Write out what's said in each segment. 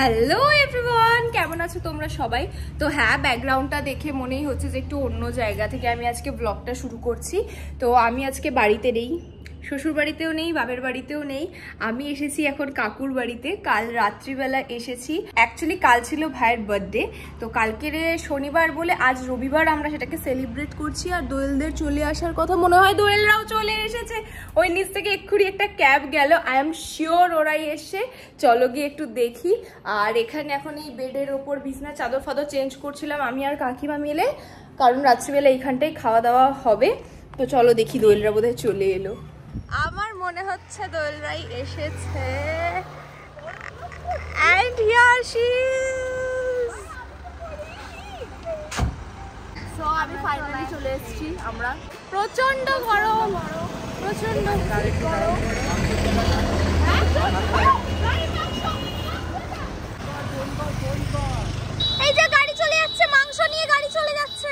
Hello everyone, কেমন আছো তোমরা সবাই? তো হ্যাঁ, ব্যাকগ্রাউন্ডটা দেখে মনেই হচ্ছে যে একটু অন্য জায়গা থেকে আমি আজকে ব্লগটা শুরু করছি। তো আমি আজকে বাড়িতে নেই, শ্বশুর বাড়িতেও নেই, বাপের বাড়িতেও নেই। আমি এসেছি এখন কাকুর বাড়িতে। কাল রাত্রিবেলা এসেছি। অ্যাকচুয়ালি কাল ছিল ভাইয়ের বার্থডে, তো কালকের শনিবার বলে আজ রবিবার আমরা সেটাকে সেলিব্রেট করছি। আর দোয়েলদের চলে আসার কথা, মনে হয় দোয়েলরাও চলে এসেছে। ওই নিচ থেকে এক্ষুনি একটা ক্যাব গেল, আই এম শিওর ওরাই এসে। চলো গিয়ে একটু দেখি। আর এখানে এখন এই বেডের ওপর বিছনা চাদর ফাদর চেঞ্জ করছিলাম আমি আর কাকিমা মিলে, কারণ রাত্রিবেলা এইখানটাই খাওয়া দাওয়া হবে। তো চলো দেখি, দোয়েলরা বোধহয় চলে এলো। আমার মনে হচ্ছে দোয়েলরাই এসেছে। And here she is. So আমি ফাইনালি চলে এসেছি। আমরা প্রচন্ড গরম, প্রচন্ড গরম। এই যে গাড়ি চলে যাচ্ছে, মাংস নিয়ে গাড়ি চলে যাচ্ছে।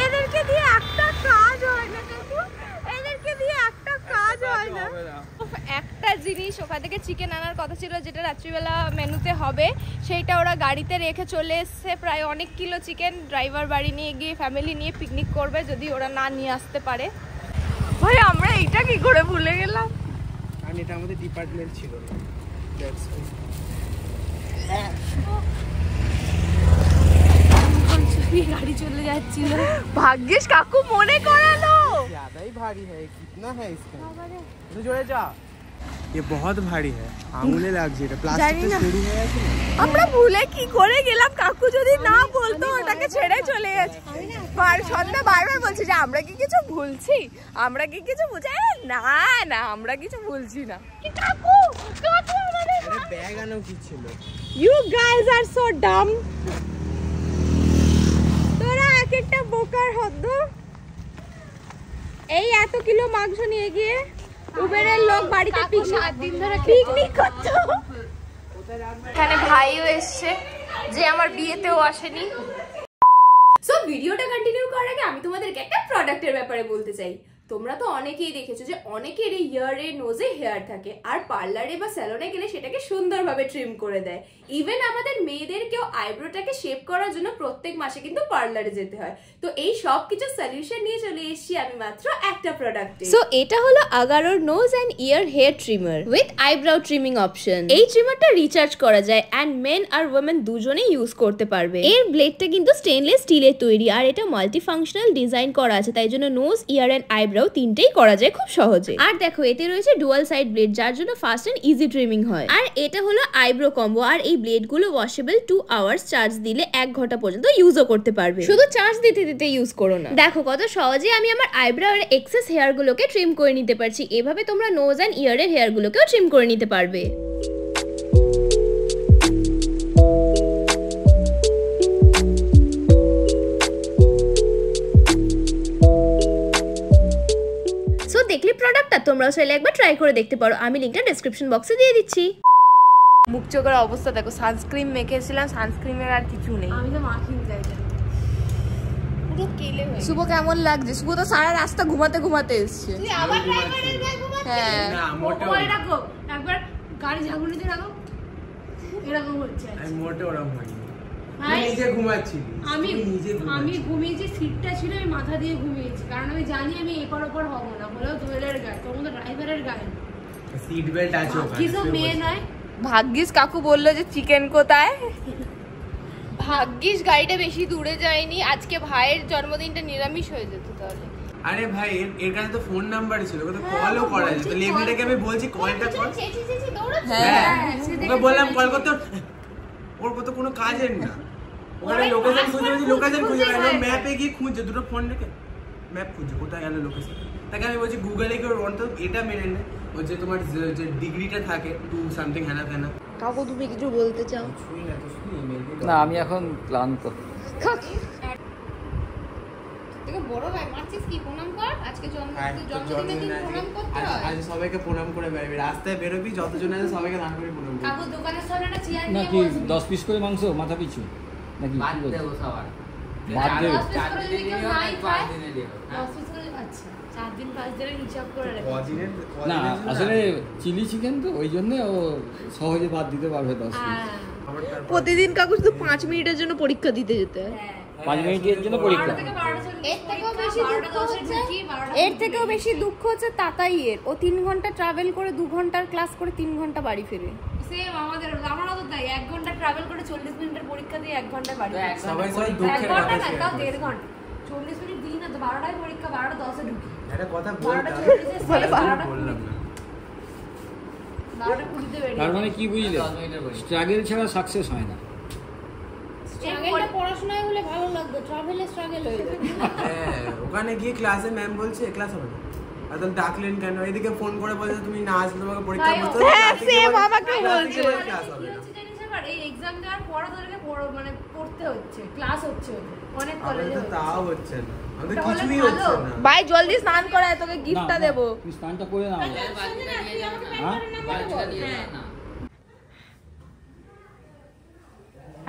এদেরকে দিয়ে একটা কাজ হয় না কাকু, এদেরকে দিয়ে একটা কাজ হয় না। একটা জিনিস ওখান থেকে চিকেন আনার কথা ছিল, যেটা রাত্রিবেলা মেনুতে হবে, সেইটা ওরা গাড়িতে রেখে চলে এসছে। প্রায় অনেক কিলো চিকেন ড্রাইভার বাড়ি নিয়ে গিয়ে ফ্যামিলি নিয়ে পিকনিক করবে, যদি ওরা না নিয়ে আসতে পারে। ভাই আমরা এইটা কি করে ভুলে গেলাম? কারণ এটা আমাদের ডিপার্টমেন্ট ছিল। গাড়ি চলে যাচ্ছিল, ভাগ্যিস কাকু মনে করালো। ज्यादा ही भारी है, कितना है इसका? तू जोड़े जा, ये बहुत भारी है, आंगुले लग जाए। प्लास्टिक से शुरू है ऐसे। আমরা ভুলে কি করে গেলাম, কাকু যদি না বলতো ওটাকে ছেড়ে চলে গেছে। আর সন্ধ্যা বারবার বলছে যে আমরা কি কিছু ভুলছি, আমরা কি কিছু বুঝে। না না, আমরা কিছু ভুলছি না। কাকু কাকু আমাদের আরে ব্যাগ আনো কি ছিল? You guys R so Dam. তোরা এক একটা বোকার হদ্দ। এই এত কিলো মাংস নিয়ে গিয়ে উবেরের লোক বাড়িতে পিকনিক করতো। এখানে ভাইও এসছে, যে আমার বিয়েতেও আসেনি। সো ভিডিওটা কন্টিনিউ করার আগে আমি তোমাদেরকে একটা প্রোডাক্টের ব্যাপারে বলতে চাই। তোমরা তো অনেকেই দেখেছো যে অনেকেরই ইয়ারে নোজে হেয়ার থাকে, আর পার্লারে বা স্যালনে গেলে সেটাকে সুন্দরভাবে ট্রিম করে দেয়। ইভেন আমাদের মেয়েদেরকেও আইব্রোটাকে শেপ করার জন্য প্রত্যেক মাসে কিন্তু পার্লারে যেতে হয়। তো এই সব কিছু সলিউশন নিয়ে চলে এসেছি আমি মাত্র একটা প্রোডাক্টে। সো এটা হলো আগারোর nose and ear hair trimmer with eyebrow trimming option. এই ট্রিমারটা রিচার্জ করা যায় এন্ড মেন আর ওমেন দুজনেই ইউজ করতে পারবে। এর ব্লেডটা কিন্তু স্টেনলেস স্টিলের তৈরি, আর এটা মাল্টি ফাংশনাল ডিজাইন করা আছে, তাই জন্য নোজ, ইয়ার এন্ড আইব্রাউ তিনটেই করা যায় খুব সহজে। আর দেখো এতে রয়েছে ডুয়াল সাইড ব্লেড, যার জন্য ফাস্ট এন্ড ইজি ট্রিমিং হয়। আর এটা হলো আইব্রো কম্বো, আর এই ব্লেড গুলো ওয়াশেবল। 2 আওয়ার্স চার্জ দিলে 1 ঘন্টা পর্যন্ত ইউজও করতে পারবে। শুধু চার্জ দিতে দিতে ইউজ করো না। দেখো কত সহজে আমি আমার আইব্রো আর এক্সেস হেয়ার গুলোকে ট্রিম করে নিতে পারছি। এভাবে তোমরা নোজ এন্ড ইয়ারের হেয়ার গুলোকেও ট্রিম করে নিতে পারবে। দেখলে প্রোডাক্টটা তোমরাও চাইলে একবার ট্রাই করে দেখতে পারো, আমি লিংকটা ডেসক্রিপশন বক্সে দিয়ে দিচ্ছি। মুখ চোখের অবস্থা দেখো, সানস্ক্রিন মেখেছিলাম, সানস্ক্রিনের আর কিছু নেই। আমি তো মাখিয়ে যাই পুরো কেলে হয়ে। শুভ কেমন লাগছে? শুভ তো সারা রাস্তা ঘুমাতে ঘুমাতে এসেছে। তুই আবার ড্রাইভারের গায়ে ঘুমাচ্ছিস? হ্যাঁ না, মোটে ওই রাখো, একবার গাড়ি ঝাঁকুনিতে রাখো, এরকম হচ্ছে। আমি মোটে ওরকম হইনি, আমি নিজে ঘুমাচ্ছি। আমি ঘুমিয়েছি, সিটটা ছিল আমি মাথা দিয়ে ঘুমিয়েছি, কারণ আমি জানি আমি এপার ওপর হবো না। হলো দোয়েলের গায়ে, তোর মতো ড্রাইভারের গায়ে সিট বেল্ট আছে ওখানে। কিছু মেয়ে নয়। ভাগ্যিস কাকু বললো যে চিকেন কোথায়। ভাগ্যিস গাড়িটা বেশি দূরে যায়নি, আজকে ভাইয়ের জন্মদিনটা নিরামিষ হয়ে যেত তাহলে। আরে ভাই এর কাছে তো ফোন নাম্বারই ছিল, তো কলও করা যেত। লেভেলটাকে আমি বলছি কলটা কর। হ্যাঁ ওকে বললাম কল করতে, ওর কত কোনো কাজের না। ওখানে লোকেশন খুঁজে, লোকেশন খুঁজে গেল, ম্যাপে গিয়ে খুঁজছে, দুটো ফোন রেখে ম্যাপ খুঁজছে কোথায় গেল লোকেশন। তাকে আমি বলছি গুগলে কি ওর তো এটা মেনে নেয়, ওই যে তোমার যে ডিগ্রিটা থাকে 2 সামথিং হ্যানা ফ্যানা। কাকু তুমি কিছু বলতে চাও? না আমি এখন ক্লান্ত। বড় ভাই মারছিস কি? প্রণাম কর, আজকে জন্মদিনের দিন প্রণাম করতে হয়। আজ সবাইকে প্রণাম করে বেরোবি, রাস্তায় বেরোবি যতজন আছে সবাইকে দান করে প্রণাম করবি। কাকু দোকানের সামনে একটা চেয়ার নিয়ে নাকি 10 পিস করে মাংস মাথা পিছু নাকি? বাদ দেবো সবার। বাদ দেবো। 10 পিস করে যদি কেউ নাই খায় 10 পিস করে, আচ্ছা 4 দিন 5 দিনের হিসাব করে রেখেছি। না আসলে চিলি চিকেন তো ওই জন্য ও সহজে বাদ দিতে পারবে 10 মিনিট। প্রতিদিন কাকু শুধু 5 মিনিটের জন্য পরীক্ষা দিতে যেতে হয়। 5 মিনিটের জন্য পরীক্ষা। এর থেকেও বেশি দুঃখ হচ্ছে তাতাইয়ের। ও 3 ঘন্টা ট্রাভেল করে 2 ঘন্টার ক্লাস করে 3 ঘন্টা বাড়ি ফিরে। সেম আমারও তো তাই। 1 ঘন্টা ট্রাভেল করে 40 মিনিটের পরীক্ষা দিয়ে 1 ঘন্টা বাড়ি। সবাই সবাই দুঃখের কথা শেয়ার করে। 1.5 ঘন্টা 40 মিনিট দিই না তো 12টায় পরীক্ষা 12:10 এ ঢুকি। একটা কথা বলতে বলে 12টা বললাম না। 12টা 20 তে বেরিয়ে। তার মানে কি বুঝলে স্ট্রাগল ছাড়া সাকসেস হয় না। স্ট্রাগলটা পড়াশোনায় হলে ভালো লাগতো, ট্রাভেলে স্ট্রাগল হয়ে যায়। হ্যাঁ, ওখানে গিয়ে ক্লাসে ম্যাম বলছে ক্লাস হবে না। একদম ডাকলেন কেন? এদিকে ফোন করে বলছে তুমি না আসলে তোমাকে পরীক্ষা করতে হবে। হ্যাঁ, সেম আমাকেও বলছে। ক্লাস হবে না। এই এক্সাম দেওয়ার পর ওদেরকে মানে পড়তে হচ্ছে, ক্লাস হচ্ছে ওদের অনেক আমাদের কলেজে তো তাও হচ্ছে না। আমাদের তাহলে কিছুই ভালো। হচ্ছে না। ভাই জলদি স্নান করে তোকে গিফটটা দেব। তুমি স্নানটা করে নাও। হ্যাঁ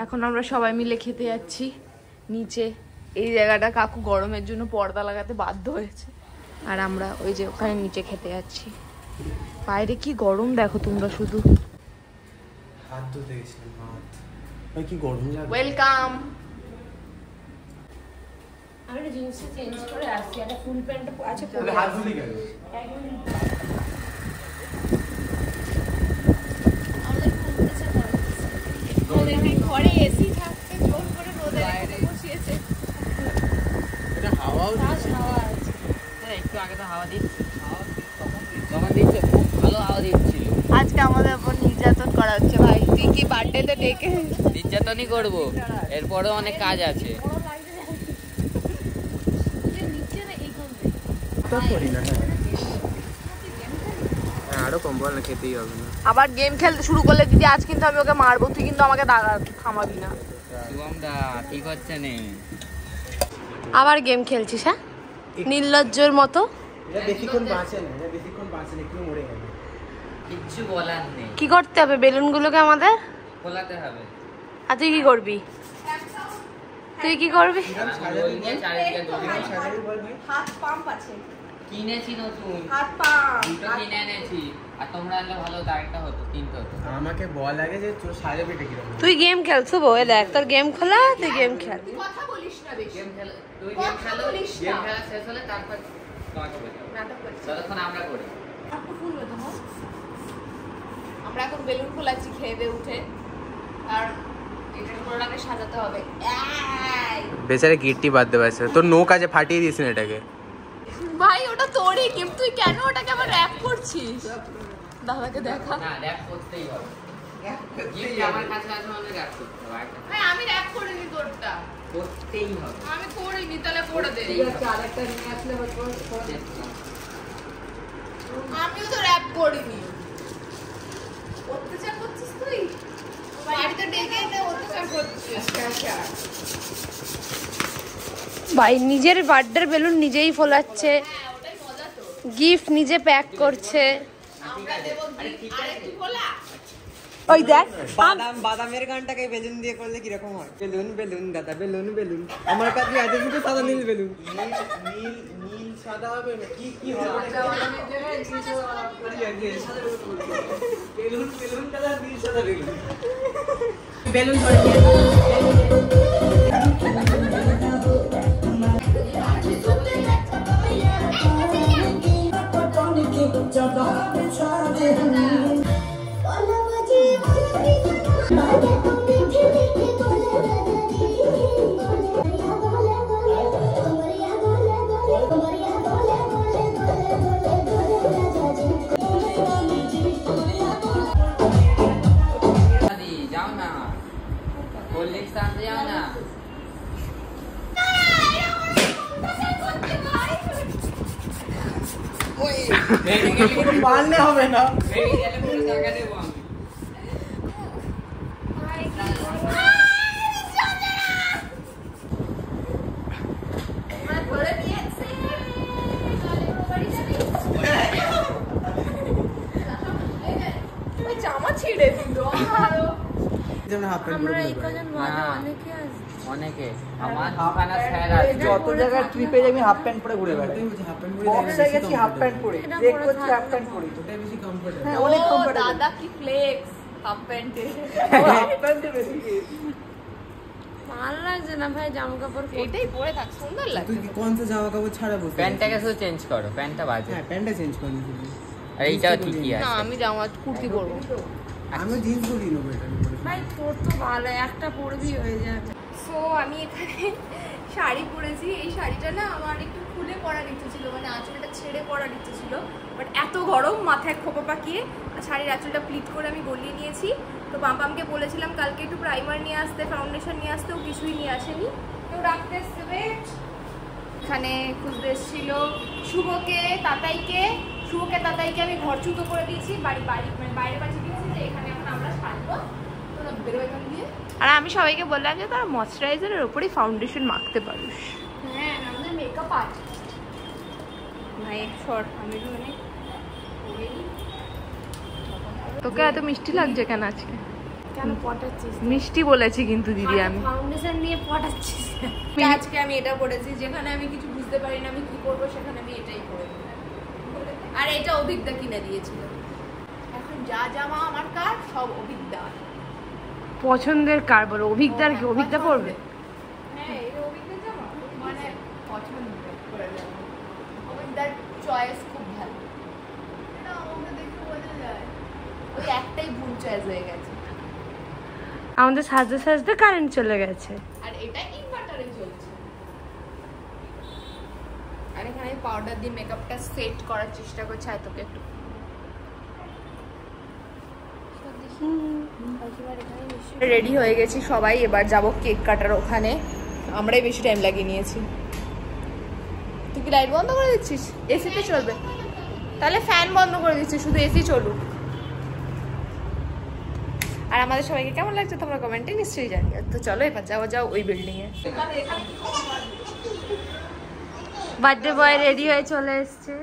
এখন আমরা সবাই মিলে খেতে যাচ্ছি নিচে। এই জায়গাটা কাকু গরমের জন্য পর্দা লাগাতে বাধ্য হয়েছে, আর আমরা ওই যে ওখানে নিচে খেতে যাচ্ছি। বাইরে কি গরম দেখো তোমরা শুধু। হাত ধুতে গেছিলাম, হাত। ভাই কি গরম লাগে। ওয়েলকাম। আমি একটা জিনিসটা চেঞ্জ করে আসছি, একটা ফুল প্যান্ট আছে তাহলে হাত ধুলি কেন? ঘরে এসি থাকতে জোর করে রোদে রেখে বসিয়েছে। এটা হাওয়াও দিচ্ছে। হাওয়া আছে। একটু আগে তো হাওয়া দিচ্ছে, যখন দিচ্ছে খুব ভালো হাওয়া দিচ্ছিল। আজকে আমাদের উপর নির্যাতন করা হচ্ছে ভাই। তুই কি বার্থডেতে ডেকে নির্যাতনই করবো, এরপরেও অনেক কাজ আছে। তো করি না। হ্যাঁ, আরো কম বল না, খেতেই হবে না। আবার গেম খেলতে শুরু করলে দিদি আজ কিন্তু আমি ওকে মারবো। তুই কিন্তু আমাকে থামাবি না। শুভম দা ঠিক হচ্ছে না। আবার গেম খেলছিস? হ্যাঁ, নির্লজ্জর মতো। এটা বেশিক্ষণ বাঁচে না, এটা বেশিক্ষণ বাঁচে না, একটু মরে গেল। কিচ্ছু বলার নেই, কি করতে হবে বেলুনগুলোকে আমাদের? খোলাতে হবে। আর তুই কি করবি? তুই কি করবি? দড়ি দিয়ে চারিদিকে দড়ি দিয়ে। সাজাবি বল ভাই। হাত পাম্প আছে। কিনেছি নতুন, হাত পাম্প। দুটো কিনে এনেছি। আর তোমরা আনলে ভালো হতো, আরেকটা হতো, কিনতে হতো। আমাকে বল আগে যে তোর সাজাবি এটা কিরকম। তুই গেম খেলছো বই দেখ, তোর গেম খোলা, তুই গেম খেল। কথা বলিস না বেশি। গেম খেলা, তুই গেম খেলো, গেম খেলা শেষ হলে তারপর তোমাকে বোঝাবো। নাটক করছিস। যতক্ষণ আমরা করি। একটু ফুল হতো না। আমরা এখন বেলুন খোলাচ্ছি খেয়ে দিয়ে উঠে, আর এটার পুরোটাকে সাজাতে হবে। বেচারে গিট্টি বাদ দেবে। তোর নোক আছে, ফাটিয়ে দিস না এটাকে। ভাই ওটা তোরই গিফট, তুই কেন ওটাকে আবার র‍্যাপ করছিস? দাদাকে দেখা। না, র‍্যাপ করতেই হবে। গিফট আমার কাছে আছে মানে র‍্যাপ করতে হবে। ভাই আমি র‍্যাপ করিনি তোরটা। করতেই হবে। আমি করিনি, তাহলে করে দে। আরেকটা নিয়ে আসলে হয়তো আমিও তো র‍্যাপ করিনি। অত্যাচার করছিস তুই? বাড়িতে ডেকে এনে অত্যাচার করছিস। ভাই নিজের বার্থডের বেলুন নিজেই ফোলাচ্ছে, গিফট নিজে প্যাক করছে। ওই দেখ বাদামের গানটাকে বেলুন দিয়ে করলে কিরকম হয়? বেলুন বেলুন দাদা বেলুন বেলুন, আমার কাছে আছে দুটো সাদা নীল বেলুন। নীল সাদা হবে না, কি কি হবে? বেলুন বেলুন দাদা নীল সাদা বেলুন। বেলুন ধরে নিয়ে যাও না, কোল্ড ড্রিঙ্কস আনতে যাও না। মারলে হবে না। বেরিয়ে গেলে পুরো টাকা দেবো আমি। জামা ছিঁড়ে দিল। যেমন হাফ প্যান্ট আমরা পরে এই ঘুরবে। কজন অনেকে আসছি। অনেকে আমার দুখানা স্যার আছে যত জায়গায় ট্রিপে আমি হাফ প্যান্ট পরে ঘুরে বেড়াই বক্সে গেছি হাফ প্যান্ট পরে চেক করছি হাফ প্যান্ট পরে ওটাই বেশি কমফোর্টেবল। হ্যাঁ অনেক কমফোর্টেবল দাদা কি ফ্লেক্স হাফ প্যান্টে। হাফ প্যান্টে বেশি ভালো লাগছে না ভাই জামা কাপড় এটাই পরে থাক, সুন্দর তুই লাগছে। কি কোন সা জামা কাপড় ছাড়া বসে প্যান্টটাকে শুধু চেঞ্জ করো, প্যান্টটা বাজে। হ্যাঁ প্যান্টটা চেঞ্জ করে নিবি। আর এইটাও ঠিকই না আছে। আমি জামা কুর্তি পরবো। আমি জিন্স পরি নেবো এটা পরে। ভাই তোর তো ভালো একটা পরবি হয়ে যাবে। সো আমি এখানে শাড়ি পরেছি। এই শাড়িটা না আমার একটু খুলে পরার ইচ্ছে ছিল, মানে আঁচলটা ছেড়ে পরার ইচ্ছে ছিল, বাট এত গরম মাথায় খোপা পাকিয়ে শাড়ির আঁচলটা প্লিট করে আমি গলিয়ে নিয়েছি। তো পাম্পামকে বলেছিলাম কালকে একটু প্রাইমার নিয়ে আসতে, ফাউন্ডেশন নিয়ে আসতে, ও কিছুই নিয়ে আসেনি। তো রাখতে এসছে, এখানে খুঁজতে এসেছিল শুভকে তাতাইকে আমি ঘর চুতো করে দিয়েছি, বাড়ি মানে বাইরে পাঠিয়ে দিয়েছি যে এখানে এখন আমরা সাজবো, তো বেরোবো এখান দিয়ে। আর আমি সবাইকে বললাম যে তারা ময়শ্চারাইজারের ওপরেই ফাউন্ডেশন মাখতে পারিস। হ্যাঁ আমাদের মেকআপ আর্টিস্ট ভাই শর্ট আমি মানে তোকে এত মিষ্টি লাগছে কেন আজকে? কেন পটাচ্ছিস? মিষ্টি বলেছি কিন্তু দিদি আমি। ফাউন্ডেশন নিয়ে পটাচ্ছিস? আজকে আমি এটা পড়েছি, যেখানে আমি কিছু বুঝতে পারি না আমি কি করবো সেখানে আমি এটাই পড়ে। আর এটা অভিজ্ঞতা কিনে দিয়েছিল। এখন যা জামা আমার কার সব অভিজ্ঞতা পছন্দের কার বলো? অভিজ্ঞতার কি অভিজ্ঞতা পড়বে? হ্যাঁ এটা অভিজ্ঞতা জামা মানে পছন্দ করে জামা। অভিজ্ঞতার চয়েস খুব ভালো, এটা আমাকে দেখে বোঝা যায়। ওই একটাই ভুল চয়েস হয়ে গেছে। আমাদের সাজতে সাজতে কারেন্ট চলে গেছে। আর এটা ইনভার্টারে চলছে। আর এখানে পাউডার দিয়ে মেকআপটা সেট করার চেষ্টা করছি। আর তোকে একটু রেডি হয়ে গেছি সবাই, এবার যাব কেক কাটার ওখানে। আমরাই বেশি টাইম লাগিয়ে নিয়েছি। তুই কি লাইট বন্ধ করে দিচ্ছিস? এসিতে চলবে তাহলে ফ্যান বন্ধ করে দিচ্ছিস, শুধু এসি চলুক। আর আমাদের সবাইকে কেমন লাগছে তোমরা কমেন্টে নিশ্চয়ই জানিও। তো চলো এবার যাও ওই বিল্ডিং এ। বার্থডে বয় রেডি হয়ে চলে এসেছে।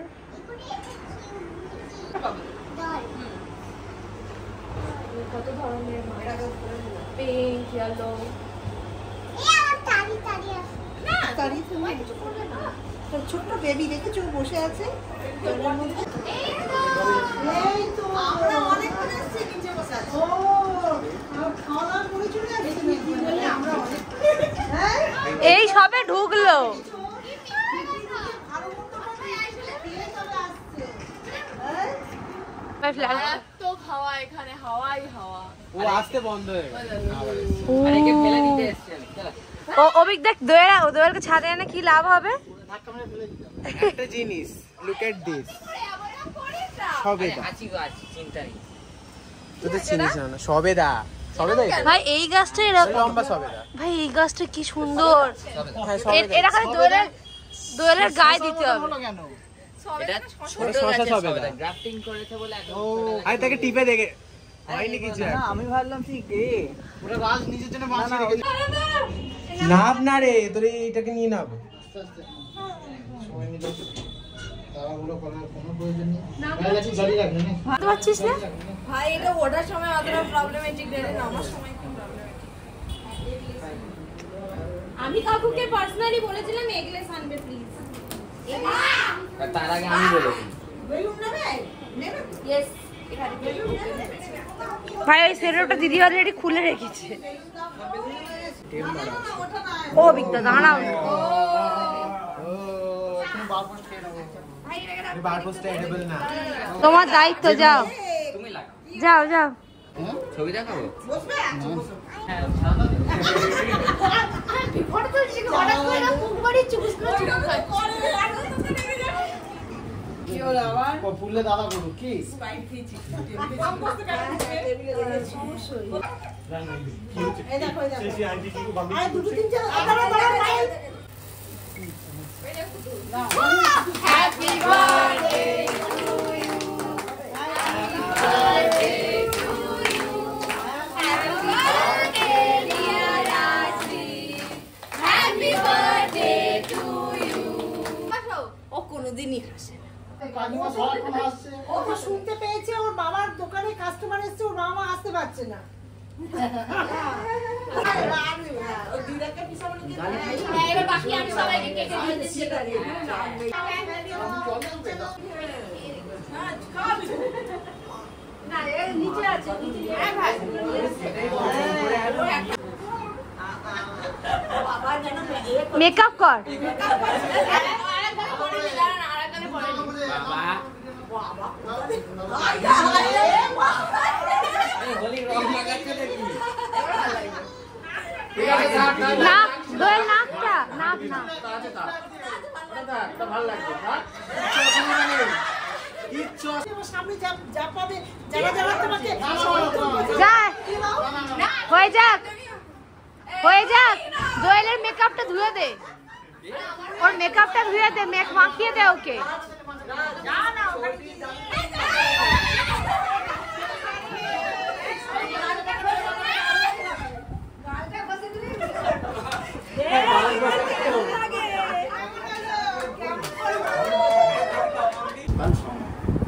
কত ধরনের পিঙ্ক, ইয়েলো, ছোট্ট বেবি দেখেছো বসে আছে। এই সবে ঢুকলো। এত হাওয়া এখানে, হাওয়াই হাওয়া। ও আসতে বন্ধ হয়ে গেছে। আরেকে ফেলে দিতে এসেছেন। ও অভিক দেখ দোয়েলকে ছাদে এনে কি লাভ হবে? একটা জিনিস লুক এট দিস সবেদা। আছি গো আছি, চিন্তা নেই। তুই তো চিনিস না সবেদা। সবেদা ভাই এই গাছটা এরকম লম্বা সবেদা। ভাই এই গাছটা কি সুন্দর। হ্যাঁ সবেদা। এরা খালি দোয়েলের গায়ে দিতে হবে। এটা ছোট শসা গাছের সবেদা। সবেদা, গ্রাফটিং করেছে বলে একদম আরে তাকে টিপে দেখে হয়নি কিছু। না আমি ভাবলাম ঠিক রে পুরো গাছ নিজের জন্য বাঁচিয়ে রেখেছে। নাব না রে, তোর এইটাকে নিয়ে নাব। বুঝতে পারছিস না? ভাই এটা ওঠার সময় অতটা প্রবলেমেটিক রে, নামার সময় খুব প্রবলেমেটিক। আমি কাকুকে পার্সোনালি বলেছিলাম এগলেস আনবে প্লিজ। তার আগে আমি বলেছি। ইয়েস ভাই ওই সেরোটা দিদি অলরেডি খুলে রেখেছে। ও বিকটা দাঁড়াও। তোমার দায়িত্ব, যাও তুমি লাগাও। যাও ছবি দেখাবো? দাদা বলো কি হ্যাপি বার্থডে কোনোদিনই হাসে না। ও তো শুনতে পেয়েছে ওর বাবার দোকানে কাস্টমার এসেছে, ওর বাবা আসতে পারছে না, এবার বাকি আমি সবাইকে কেটে দিচ্ছি। না নিচে আছে, হ্যাঁ ভাই মেকআপ কর। হয়ে যাক, দোয়েলের মেকআপটা ধুয়ে দে, ওর মেকআপটা ধুয়ে দে, মেক মাখিয়ে দে ওকে।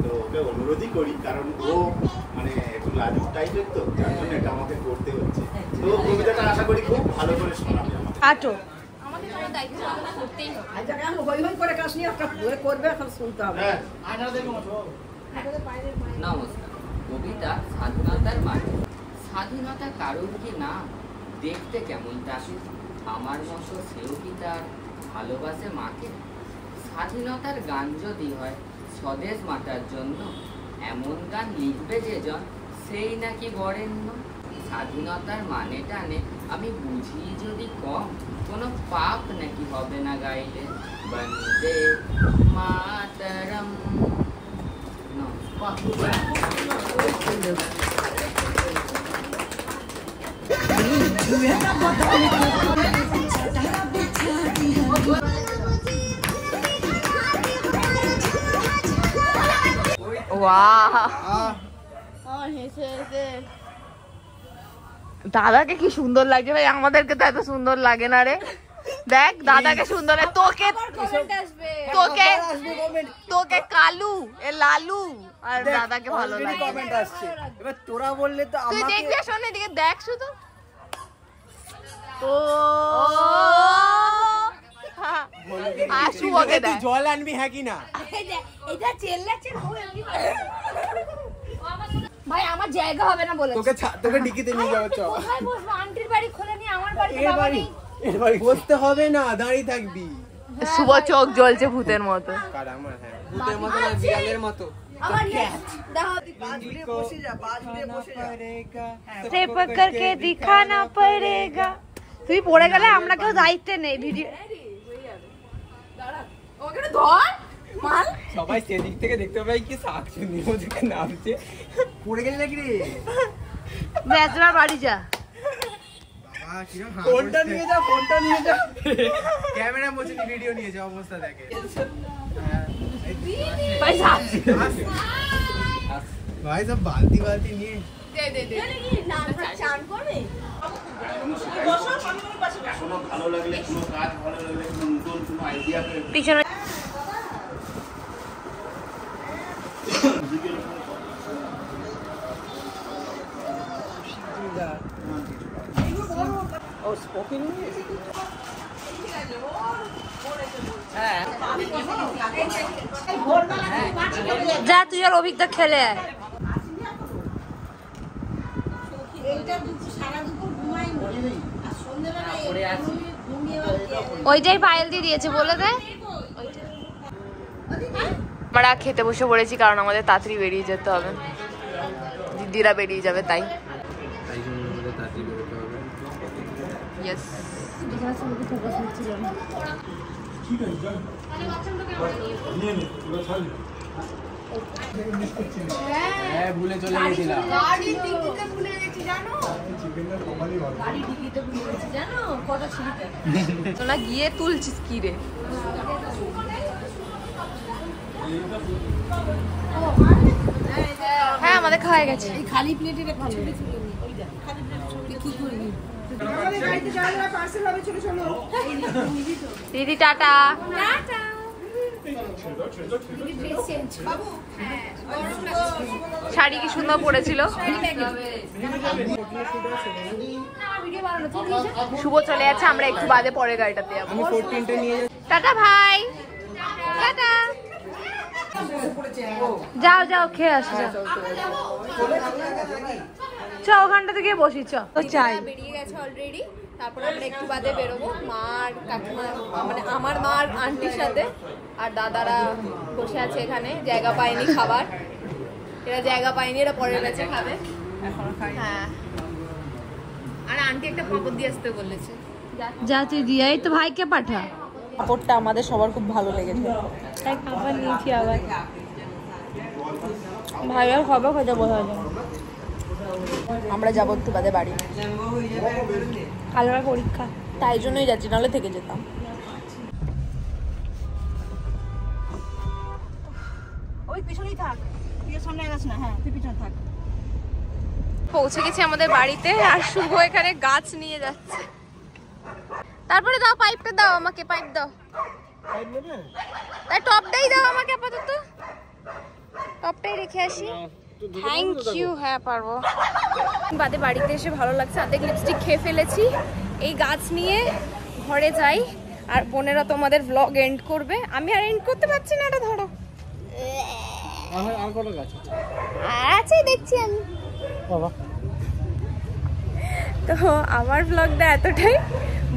তো ওকে অনুরোধই করি, কারণ ও মানে একটু লাজুক টাইপের, তো যার জন্য এটা আমাকে করতে হচ্ছে। তো কবিতাটা আশা করি খুব ভালো করে শোনাবে আমাকে। আটো নমস্কার। কবিতা স্বাধীনতার মাঠে। স্বাধীনতা কারোর কি না, দেখতে কেমন তাকে, আমার মতো সেও কি তার ভালোবাসে মাকে। স্বাধীনতার গান যদি হয় স্বদেশ মাতার জন্য, এমন গান লিখবে যে জন সেই নাকি বরেণ্য। স্বাধীনতার মানে টানে আমি বুঝি যদি কম, কোনো পাপ নাকি হবে না গাইলে বন্দে মাতরম। দাদাকে কি সুন্দর লাগছে ভাই, আমাদেরকে তো এত সুন্দর লাগে না রে। দেখ দাদাকে সুন্দর, তোকে তোকে তোকে কালু এ লালু, আর দাদাকে ভালো লাগে। কমেন্ট আসছে, এবার তোরা বললে তো তুই আমাকে দেখবি, শোন এদিকে দেখ শুধু। ও আসু ওকে দেখ, জল আনবি হ্যাঁ কি না? এটা চেল্লাচ্ছে ভাই, আমার জায়গা হবে না বলে তোকে ডিকিতে নিয়ে যাবো। চল কোথায় বসবো? আন্টির বাড়ি খোলে নি, আমার বাড়িতে এর বাবা বাড়ি, নেই। এর বাড়ি বসতে হবে না, দাঁড়িয়ে থাকবি। শুভ চোখ জ্বলছে ভূতের মতো। কার আমার? হ্যাঁ ভূতের মতো না, বিড়ালের মতো। আমার বসে যা, বাজ দিয়ে বসে যা। से पकड़ के दिखाना पड़ेगा। তুই পড়ে গেলে আমরা কেউ দায়িত্ব নেই ভিডিও। ওখানে ধর মাল, সবাই সেদিক থেকে দেখতে পাই কি শাকচুনি ওদিকে নামছে। পড়ে গেলি নাকি রে? ব্যাচলার বাড়ি যা, ফোনটা নিয়ে যা, ফোনটা নিয়ে যা, ক্যামেরা মোছনি ভিডিও নিয়ে যা, অবস্থা দেখে। পয়সা ভাই সব বালতি বালতি নিয়ে দে দে দে। চান করবে কোনো ভালো লাগলে, কোনো কাজ ভালো লাগলে, কোনো নতুন কোনো আইডিয়া পিছনে ও স্পোকেন ইংলিশ। যা, তুই আর অভিজ্ঞতা খেলে আয়। ওইটাই পায়েল দিয়ে দিয়েছে, বলে দে। আমরা খেতে বসে পড়েছি, কারণ আমাদের তাড়াতাড়ি বেরিয়ে যেতে হবে, দিদিরা বেরিয়ে যাবে তাই। ইয়েস, হ্যাঁ ভুলে চলে গেছিলাম। তোরা গিয়ে তুলছিস কি রে? হ্যাঁ আমাদের খাওয়া গেছে। খালি প্লেটের ভালো দিদি টাটা। শাড়ি কি সুন্দর পরেছিল। শুভ চলে যাচ্ছে, আমরা একটু বাদে পরে গাড়িটাতে যাবো। টাটা ভাই, টাটা। যাও যাও খেয়ে আসো, চ ওখানটাতে গিয়ে বসি। চ চাই বেরিয়ে গেছে অলরেডি, তারপর আমরা একটু বাদে বেরোবো। মার কাকিমা মানে আমার মার আন্টির সাথে, আর দাদারা বসে আছে এখানে, জায়গা পায়নি খাবার। এরা জায়গা পায়নি, এরা পরের ব্যাচে খাবে। হ্যাঁ, আর আন্টি একটা পাপড় দিয়ে আসতে বলেছে। যাচ্ছি দিয়ে, এই তো ভাইকে পাঠা। পাপড়টা আমাদের সবার খুব ভালো লেগেছে, তাই খাবার নিয়েছি আবার। ভাই আর খাবার খেতে বোঝা যায়। আমরা যাবো একটু বাদে বাড়ি, কাল আমার পরীক্ষা, তাই জন্যই যাচ্ছি, নাহলে থেকে যেতাম। ওই পিছনেই থাক, তুই সামনে আগাস না। হ্যাঁ তুই পিছনে থাক। পৌঁছে গেছি আমাদের বাড়িতে, আর শুভ এখানে গাছ নিয়ে যাচ্ছে। তারপরে দাও পাইপটা, দাও আমাকে পাইপ দাও। তাই টপটাই দাও আমাকে, আপাতত টপটাই রেখে আসি। Thank you. হ্যাঁ পারবো। বাদে বাড়িতে এসে ভালো লাগছে, অর্ধেক লিপস্টিক খেয়ে ফেলেছি। এই গাছ নিয়ে ঘরে যাই, আর বোনেরা তোমাদের ব্লগ এন্ড করবে। আমি আর এন্ড করতে পারছি না, এটা ধরো। আর কত গাছ আছে দেখছি আমি। তো আমার ব্লগটা এতটাই,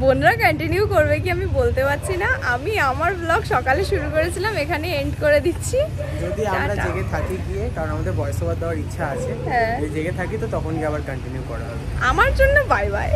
বোনরা কন্টিনিউ করবে কি আমি বলতে পারছি না। আমি আমার ব্লগ সকালে শুরু করেছিলাম, এখানে এন্ড করে দিচ্ছি। যদি আমরা জেগে থাকি গিয়ে, কারণ আমাদের ভয়েস ওভার দেওয়ার ইচ্ছা আছে, হ্যাঁ জেগে থাকি তো তখন গিয়ে আবার কন্টিনিউ করা হবে। আমার জন্য বাই বাই।